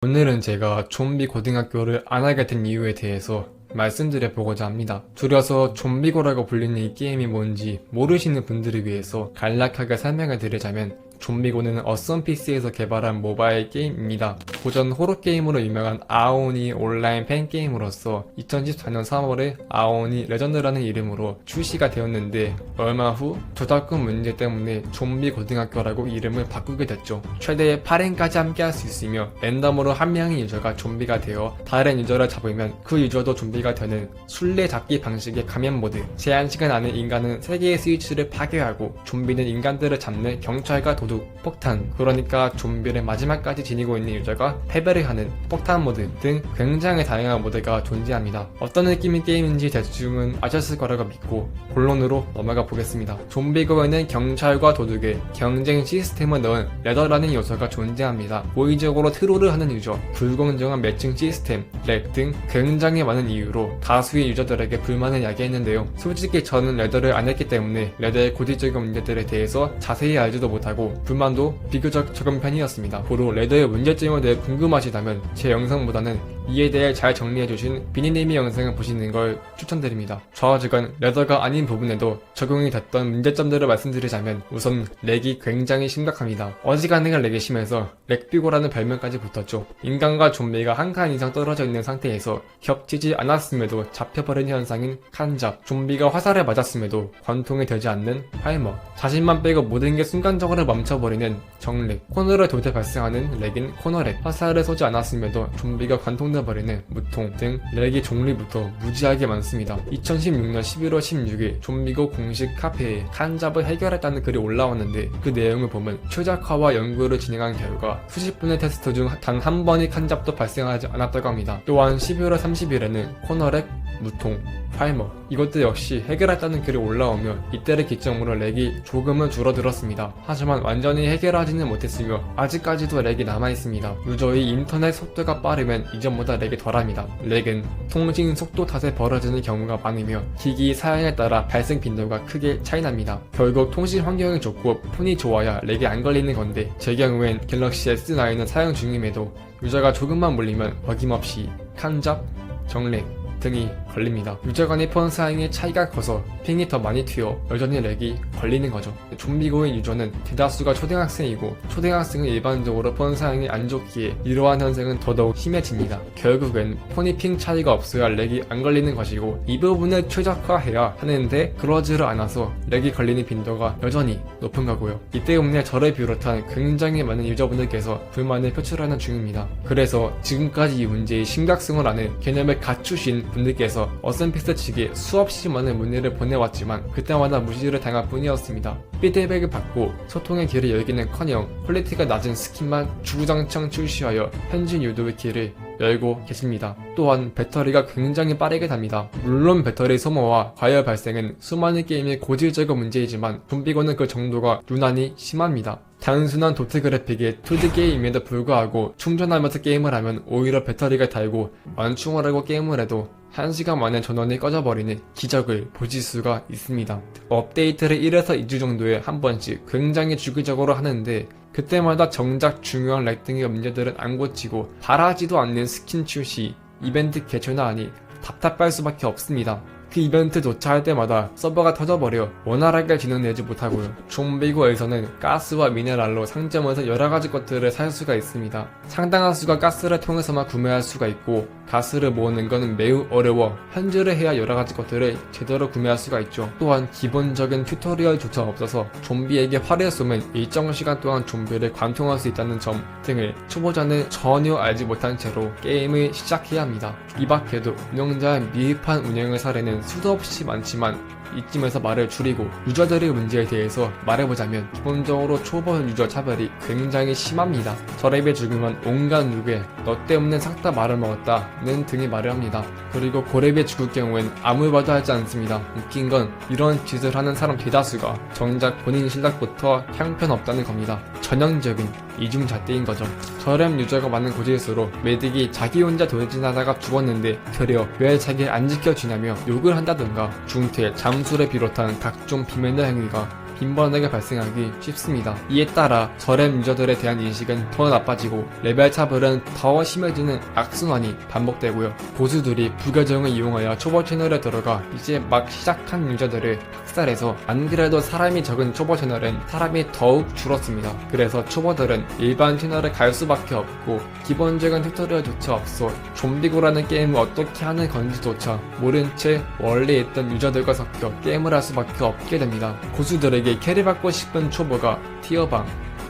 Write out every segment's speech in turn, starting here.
오늘은 제가 좀비 고등학교를 안 하게 된 이유에 대해서 말씀드려 보고자 합니다. 줄여서 좀비고라고 불리는 이 게임이 뭔지 모르시는 분들을 위해서 간략하게 설명을 드리자면, 좀비고는 어썸피스에서 개발한 모바일 게임입니다. 고전 호러게임으로 유명한 아오니 온라인 팬게임으로서 2014년 3월에 아오니 레전드라는 이름으로 출시가 되었는데, 얼마 후 저작권 문제 때문에 좀비 고등학교라고 이름을 바꾸게 됐죠. 최대 8인까지 함께 할 수 있으며, 랜덤으로 한 명의 유저가 좀비가 되어 다른 유저를 잡으면 그 유저도 좀비가 되는 술래잡기 방식의 가면 모드, 제한시간 안에 인간은 3개의 스위치를 파괴하고 좀비는 인간들을 잡는 경찰과 도둑, 폭탄, 그러니까 좀비를 마지막까지 지니고 있는 유저가 패배를 하는 폭탄 모드 등 굉장히 다양한 모드가 존재합니다. 어떤 느낌의 게임인지 대충은 아셨을 거라고 믿고 본론으로 넘어가 보겠습니다. 좀비고에는 경찰과 도둑의 경쟁 시스템을 넣은 레더라는 요소가 존재합니다. 고의적으로 트롤을 하는 유저, 불공정한 매칭 시스템, 렉 등 굉장히 많은 이유로 다수의 유저들에게 불만을 야기했는데요. 솔직히 저는 레더를 안 했기 때문에 레더의 고질적인 문제들에 대해서 자세히 알지도 못하고 불만도 비교적 적은 편이었습니다. 고로 레더의 문제점에 대해 궁금하시다면 제 영상보다는 이에 대해 잘 정리해주신 비니님의 영상을 보시는 걸 추천드립니다. 좌우지간 레더가 아닌 부분에도 적용이 됐던 문제점들을 말씀드리자면, 우선 렉이 굉장히 심각합니다. 어지간하게 렉이 심해서 렉비고라는 별명까지 붙었죠. 인간과 좀비가 한 칸 이상 떨어져 있는 상태에서 겹치지 않았음에도 잡혀버린 현상인 칸잡, 좀비가 화살을 맞았음에도 관통이 되지 않는 활머, 자신만 빼고 모든 게 순간적으로 멈춰버리는 정렉, 코너를 돌 때 발생하는 렉인 코너렉, 화살을 쏘지 않았음에도 좀비가 관통돼버리는 무통 등 렉이 종류부터 무지하게 많습니다. 2016년 11월 16일 좀비고 공식 카페에 칸잡을 해결했다는 글이 올라왔는데, 그 내용을 보면 최적화와 연구를 진행한 결과 수십 분의 테스트 중 단 한 번의 칸잡도 발생하지 않았다고 합니다. 또한 12월 30일에는 코너렉, 무통, 활머, 이것도 역시 해결했다는 글이 올라오며 이때를 기점으로 렉이 조금은 줄어들었습니다. 하지만 완전히 해결하지는 못했으며 아직까지도 렉이 남아있습니다. 유저의 인터넷 속도가 빠르면 이전보다 렉이 덜합니다. 렉은 통신 속도 탓에 벌어지는 경우가 많으며 기기 사양에 따라 발생 빈도가 크게 차이납니다. 결국 통신 환경이 좋고 폰이 좋아야 렉이 안 걸리는 건데, 제 경우엔 갤럭시 S9을 사용 중임에도 유저가 조금만 몰리면 어김없이 칸잡, 정렉 등이 걸립니다. 유저 간의 폰 사양의 차이가 커서 핑이 더 많이 튀어 여전히 렉이 걸리는 거죠. 좀비고의 유저는 대다수가 초등학생이고, 초등학생은 일반적으로 폰 사양이 안 좋기에 이러한 현상은 더더욱 심해집니다. 결국엔 폰이 핑 차이가 없어야 렉이 안 걸리는 것이고, 이 부분을 최적화해야 하는데 그러지를 않아서 렉이 걸리는 빈도가 여전히 높은 거고요. 이 때문에 저를 비롯한 굉장히 많은 유저분들께서 불만을 표출하는 중입니다. 그래서 지금까지 이 문제의 심각성을 아는 개념을 갖추신 분들께서 어썸피스 측에 수없이 많은 문의를 보내왔지만 그때마다 무시를 당할 뿐이었습니다. 피드백을 받고 소통의 길을 열기는커녕 퀄리티가 낮은 스킨만 주구장창 출시하여 현질 유도의 길을 열고 계십니다. 또한 배터리가 굉장히 빠르게 답니다. 물론 배터리 소모와 과열 발생은 수많은 게임의 고질적인 문제이지만 좀비고는 그 정도가 유난히 심합니다. 단순한 도트 그래픽의 2D 게임에도 불구하고 충전하면서 게임을 하면 오히려 배터리가 닳고 완충을 하고 게임을 해도 1시간 만에 전원이 꺼져버리는 기적을 보실 수가 있습니다. 업데이트를 1에서 2주 정도에 한 번씩 굉장히 주기적으로 하는데, 그때마다 정작 중요한 렉 등의 문제들은 안 고치고 바라지도 않는 스킨 출시, 이벤트 개최나 하니 답답할 수밖에 없습니다. 그 이벤트조차 할 때마다 서버가 터져버려 원활하게 진행되지 못하고요. 좀비고에서는 가스와 미네랄로 상점에서 여러가지 것들을 살 수가 있습니다. 상당한 수가 가스를 통해서만 구매할 수가 있고, 가스를 모으는 것은 매우 어려워 현질을 해야 여러가지 것들을 제대로 구매할 수가 있죠. 또한 기본적인 튜토리얼조차 없어서 좀비에게 활을 쏘면 일정 시간 동안 좀비를 관통할 수 있다는 점 등을 초보자는 전혀 알지 못한 채로 게임을 시작해야 합니다. 이 밖에도 운영자의 미흡한 운영을 사례는 수도 없이 많지만, 이쯤에서 말을 줄이고 유저들의 문제에 대해서 말해보자면, 기본적으로 초보 유저 차별이 굉장히 심합니다. 저랩에 죽으면 온갖 누구에 너 때문에 싹 다 말을 먹었다는 등의 말을 합니다. 그리고 고랩에 죽을 경우엔 아무 말도 하지 않습니다. 웃긴 건 이런 짓을 하는 사람 대다수가 정작 본인 실력부터 형편없다는 겁니다. 전형적인 이중잣대인 거죠. 저렴 유저가 많은 곳일수록 메딕이 자기 혼자 돌진하다가 죽었는데 되려 왜 자기를 안 지켜주냐며 욕을 한다던가 중퇴, 잠수를 비롯한 각종 비매너 행위가 빈번하게 발생하기 쉽습니다. 이에 따라 저렴 유저들에 대한 인식은 더 나빠지고 레벨 차별은 더 심해지는 악순환이 반복되고요. 고수들이 부계정을 이용하여 초보 채널에 들어가 이제 막 시작한 유저들을 학살해서 안 그래도 사람이 적은 초보 채널은 사람이 더욱 줄었습니다. 그래서 초보들은 일반 채널에 갈 수밖에 없고 기본적인 튜토리얼조차 없어 좀비고라는 게임을 어떻게 하는 건지조차 모른 채 원래 있던 유저들과 섞여 게임을 할 수밖에 없게 됩니다. 고수들에게 캐리받고 싶은 초보가 티어방,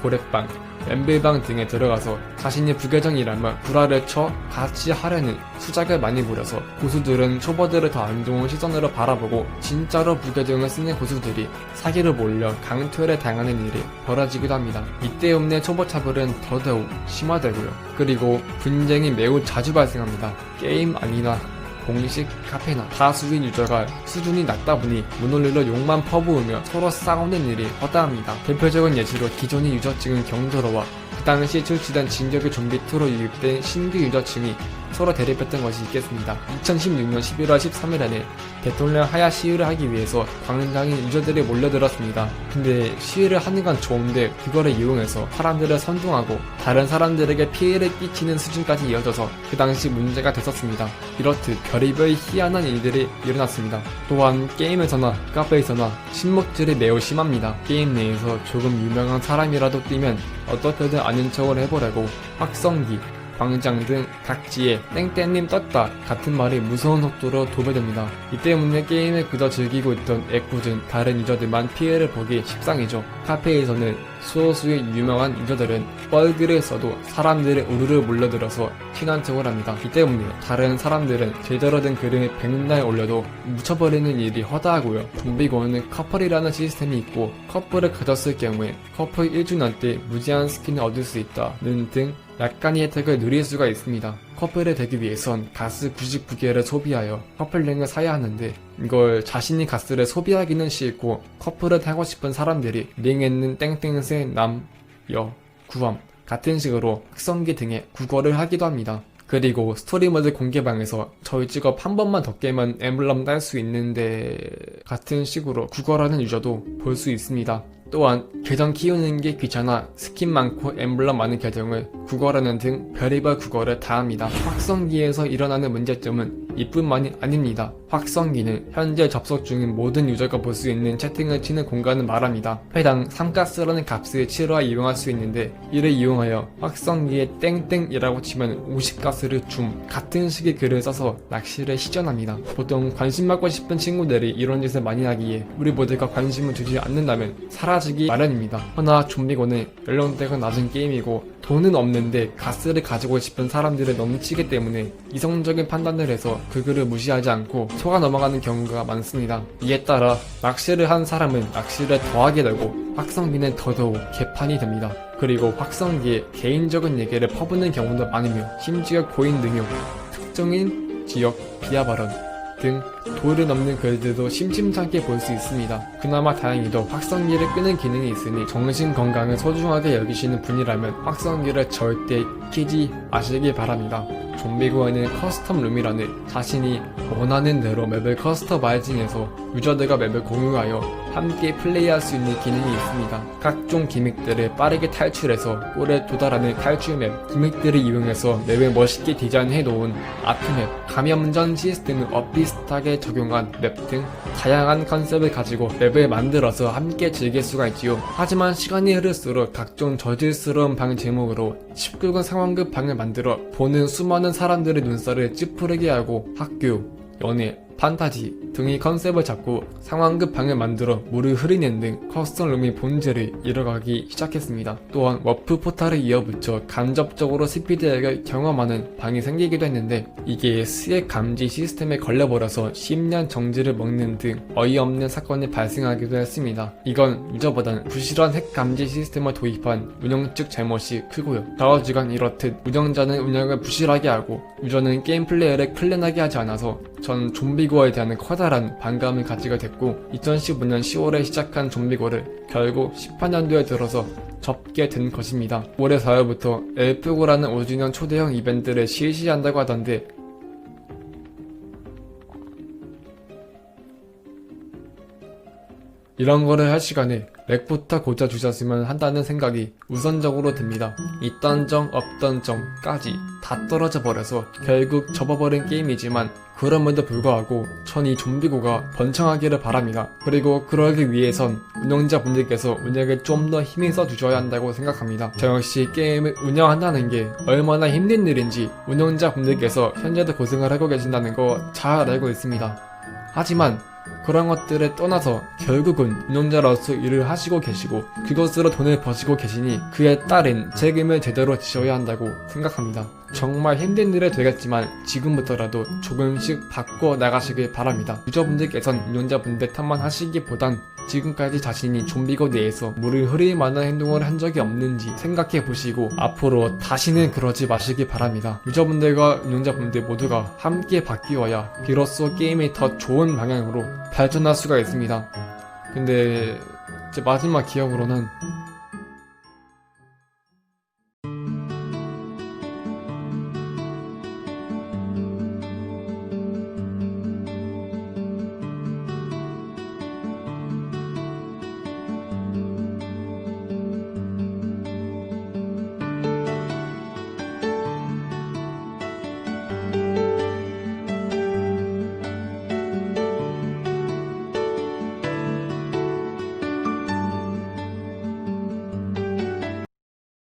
고래방, 엠블방 등에 들어가서 자신이 부계정이라며 구라를 쳐 같이 하려는 수작을 많이 부려서 고수들은 초보들을 더 안 좋은 시선으로 바라보고 진짜로 부계정을 쓰는 고수들이 사기를 몰려 강퇴를 당하는 일이 벌어지기도 합니다. 이 때문에 초보 차별은 더더욱 심화되고요. 그리고 분쟁이 매우 자주 발생합니다. 게임 아니나 공식 카페나 다수의 유저가 수준이 낮다 보니 문올리로 욕만 퍼부으며 서로 싸우는 일이 허다합니다. 대표적인 예시로 기존의 유저층은 경조로와 그 당시 출시된 진격의 좀비2로 유입된 신규 유저층이 서로 대립했던 것이 있겠습니다. 2016년 11월 13일에는 대통령 하야 시위를 하기 위해서 광장에 유저들이 몰려들었습니다. 근데 시위를 하는 건 좋은데 그거를 이용해서 사람들을 선동하고 다른 사람들에게 피해를 끼치는 수준까지 이어져서 그 당시 문제가 됐었습니다. 이렇듯 별의별 희한한 일들이 일어났습니다. 또한 게임에서나 카페에서나 신목질이 매우 심합니다. 게임 내에서 조금 유명한 사람이라도 뛰면 어떻게든 아는 척을 해보려고 확성기, 광장 등 각지에 땡땡님 떴다 같은 말이 무서운 속도로 도배됩니다. 이 때문에 게임을 그저 즐기고 있던 애꿎은 다른 유저들만 피해를 보기 십상이죠. 카페에서는 소수의 유명한 유저들은 뻘글을 써도 사람들이 우르르 몰려들어서 친한 척을 합니다. 이 때문에 다른 사람들은 제대로 된 글을 백날 올려도 묻혀버리는 일이 허다하고요. 좀비고는 커플이라는 시스템이 있고 커플을 가졌을 경우에 커플 1주년 때 무제한 스킨을 얻을 수 있다는 등 약간의 혜택을 누릴 수가 있습니다. 커플이 되기 위해선 가스 99개를 소비하여 커플링을 사야 하는데 이걸 자신이 가스를 소비하기는 싫고 커플을 하고 싶은 사람들이 링에는 땡땡세 남, 여, 구함 같은 식으로 확성기 등의 국어를 하기도 합니다. 그리고 스토리모드 공개방에서 저희 직업 한 번만 더 깨면 엠블럼 딸 수 있는데 같은 식으로 국어라는 유저도 볼 수 있습니다. 또한 계정 키우는 게 귀찮아 스킨 많고 엠블럼 많은 계정을 국어라는 등 별의별 국어를 다 합니다. 확성기에서 일어나는 문제점은 이뿐만이 아닙니다. 확성기는 현재 접속 중인 모든 유저가 볼 수 있는 채팅을 치는 공간을 말합니다. 회당 3가스라는 값을 치러야 이용할 수 있는데 이를 이용하여 확성기에 땡땡이라고 치면 50가스를 줌 같은 식의 글을 써서 낚시를 시전합니다. 보통 관심 받고 싶은 친구들이 이런 짓을 많이 하기에 우리 모두가 관심을 두지 않는다면 사라지기 마련입니다. 허나 좀비고는 연령대가 낮은 게임이고 돈은 없는데 가스를 가지고 싶은 사람들을 넘치기 때문에 이성적인 판단을 해서 그 글을 무시하지 않고 속아 넘어가는 경우가 많습니다. 이에 따라 낚시를 한 사람은 낚시를 더하게 되고 확성기는 더더욱 개판이 됩니다. 그리고 확성기에 개인적인 얘기를 퍼붓는 경우도 많으며 심지어 고인 능욕, 특정인 지역 비하 발언 등 도를 넘는 글들도 심심찮게 볼 수 있습니다. 그나마 다행히도 확성기를 끄는 기능이 있으니 정신 건강을 소중하게 여기시는 분이라면 확성기를 절대 키지 마시길 바랍니다. 좀비고에는 커스텀 룸이라는 자신이 원하는 대로 맵을 커스터마이징해서 유저들과 맵을 공유하여 함께 플레이할 수 있는 기능이 있습니다. 각종 기믹들을 빠르게 탈출해서 골에 도달하는 탈출 맵, 기믹들을 이용해서 맵을 멋있게 디자인해 놓은 아트맵, 감염전 시스템을 엇비슷하게 적용한 맵 등 다양한 컨셉을 가지고 맵을 만들어서 함께 즐길 수가 있지요. 하지만 시간이 흐를수록 각종 저질스러운 방 제목으로 19금 상황급 방을 만들어 보는 수많은 사람들의 눈살을 찌푸리게 하고 학교, 연애, 판타지 등의 컨셉을 잡고 상황급 방을 만들어 물을 흐리는 등 커스텀룸의 본질을 잃어가기 시작했습니다. 또한 워프 포탈을 이어붙여 간접적으로 스피드액을 경험하는 방이 생기기도 했는데 이게 스웩 감지 시스템에 걸려버려서 10년 정지를 먹는 등 어이없는 사건이 발생하기도 했습니다. 이건 유저보다는 부실한 핵 감지 시스템을 도입한 운영 측 잘못이 크고요. 좌우지간 이렇듯 운영자는 운영을 부실하게 하고 유저는 게임 플레이를 클린하게 하지 않아서 전 좀비고어에 대한 커다란 반감을 가지게 됐고 2015년 10월에 시작한 좀비고를 결국 18년도에 들어서 접게 된 것입니다. 올해 4월부터 엘프고라는 5주년 초대형 이벤트를 실시한다고 하던데 이런 거를 할 시간에 맥부터 고쳐주셨으면 한다는 생각이 우선적으로 듭니다. 있던 정 없던 정까지 다 떨어져 버려서 결국 접어버린 게임이지만 그럼에도 불구하고 전 이 좀비고가 번창하기를 바랍니다. 그리고 그러기 위해선 운영자분들께서 운영에 좀 더 힘을 써주셔야 한다고 생각합니다. 저 역시 게임을 운영한다는 게 얼마나 힘든 일인지 운영자분들께서 현재도 고생을 하고 계신다는 거 잘 알고 있습니다. 하지만 그런 것들을 떠나서 결국은 운영자로서 일을 하시고 계시고 그것으로 돈을 버시고 계시니 그에 따른 책임을 제대로 지셔야 한다고 생각합니다. 정말 힘든 일이 되겠지만 지금부터라도 조금씩 바꿔 나가시길 바랍니다. 유저분들께선 운영자분들 탓만 하시기보단 지금까지 자신이 좀비고 내에서 물을 흐릴 만한 행동을 한 적이 없는지 생각해 보시고 앞으로 다시는 그러지 마시길 바랍니다. 유저분들과 운영자분들 모두가 함께 바뀌어야 비로소 게임이 더 좋은 방향으로 발전할 수가 있습니다. 근데 제 마지막 기억으로는